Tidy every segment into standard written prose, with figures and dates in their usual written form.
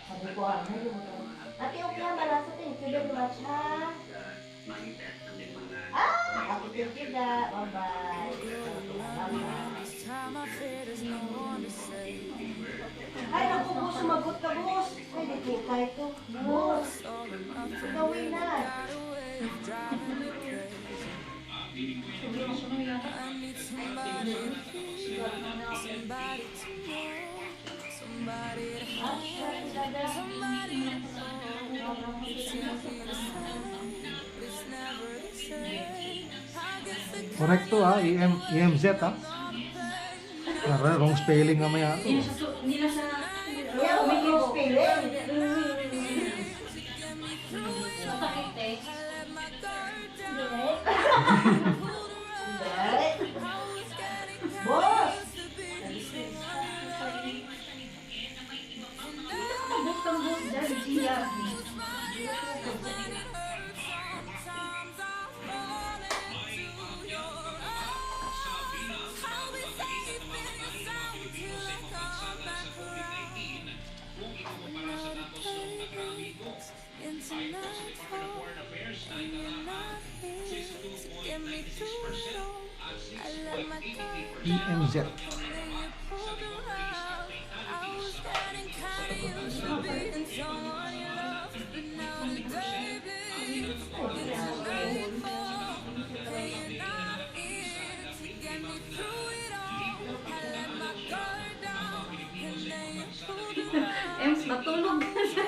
Sabi ko, Ate, okay ha, malasa. Thank you very much, ha? Ate, thank you da. Bye-bye. Ay, naku, boss, sumagot ka, boss. Ay, di ko ito. Boss, gawin na. Correct to ha, EMZ ha. Wrong spelling nga maya. Hindi na siya... Kaya may spelling. Sakit eh. Boss! Bukang buk dari dia. EMZ. Ems, matulog ka siya.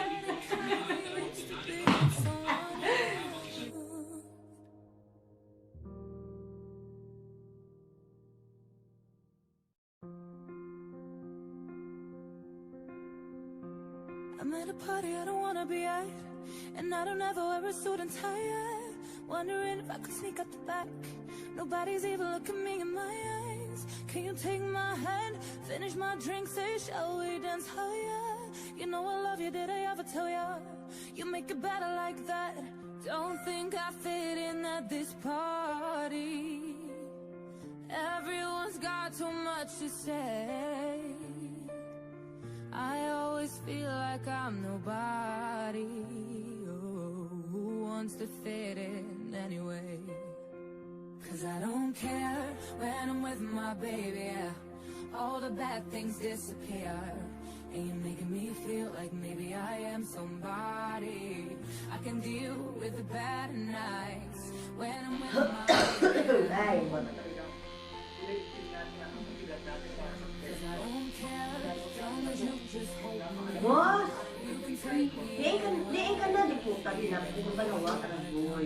I'm at a party I don't wanna be at, and I don't ever wear a suit and tie. Wondering if I could sneak out the back. Nobody's even looking me in my eyes. Can you take my hand, finish my drink, say shall we dance higher? You know I love you, did I ever tell ya? You make it better like that. Don't think I fit in at this party. Everyone's got too much to say. I always feel like I'm nobody. Oh, who wants to fit in anyway? 'Cause I don't care when I'm with my baby, yeah. All the bad things disappear. And you're making me feel like maybe I am somebody. I can deal with the bad nights when I'm with my baby. Ay, boss! Diin ka na, di po tabi na. Di ko ba nawa ka ng buhay?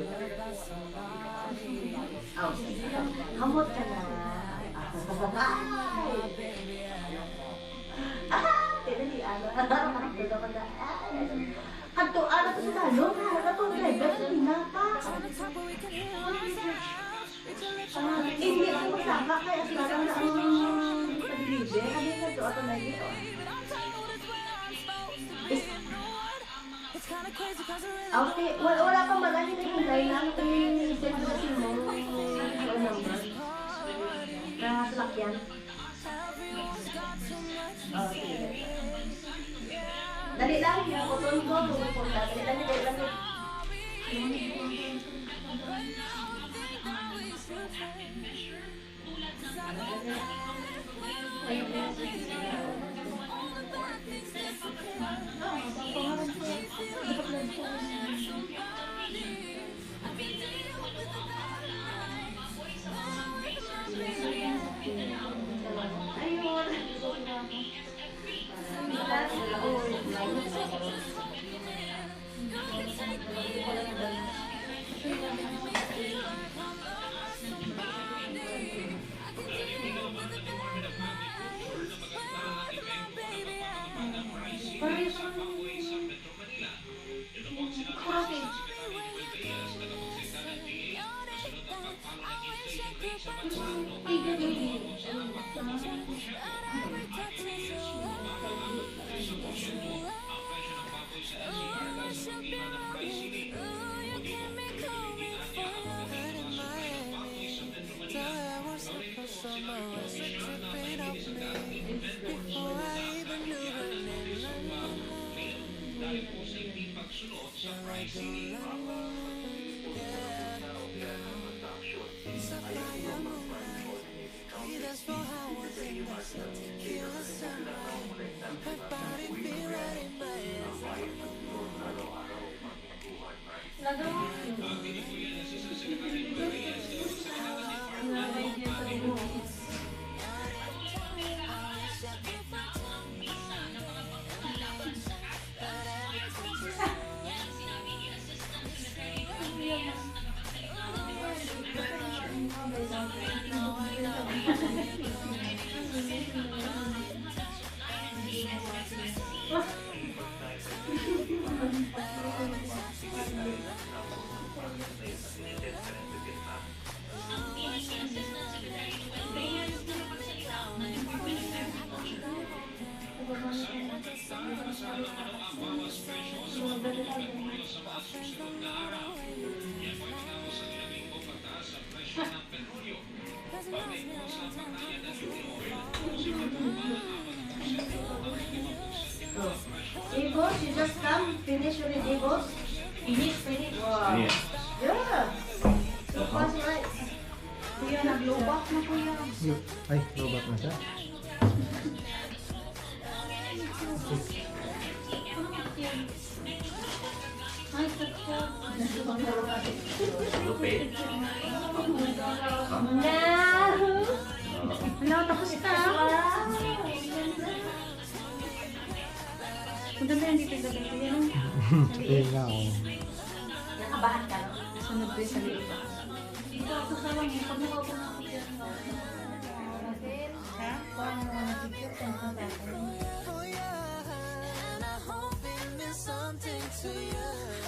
Hamot ka na. Tinali, kanto, ano to sa lalo? Kanto, driver, sa pinaka. Hindi ako masaka, kaya sila na ang pag-deliver. Ano yung kanto, ato na dito? Okay, wala kang malaki na yung line lang. I-send ko kasi mo yung number. Nakaslak yan. Okay. Dali lang, putol ko. Dali lang. Boss, you just come, finish already, boss? Finish. Wow. Yeah. So fast, right? Kuya, nag-lobak na kuya. Ay, robot na siya. Ay, sakto. Lupit. Wala, tapos ka. Ang ganda yung dito dito yan. Ayun nga, oh. Nakabahan ka, no? Sunod ko yung sa liit. Dito ako sa lang, pag nakaupo na ako dyan. Ha? Paano mo na-picture? Saan ka Oh yeah, and I hope it means something to you.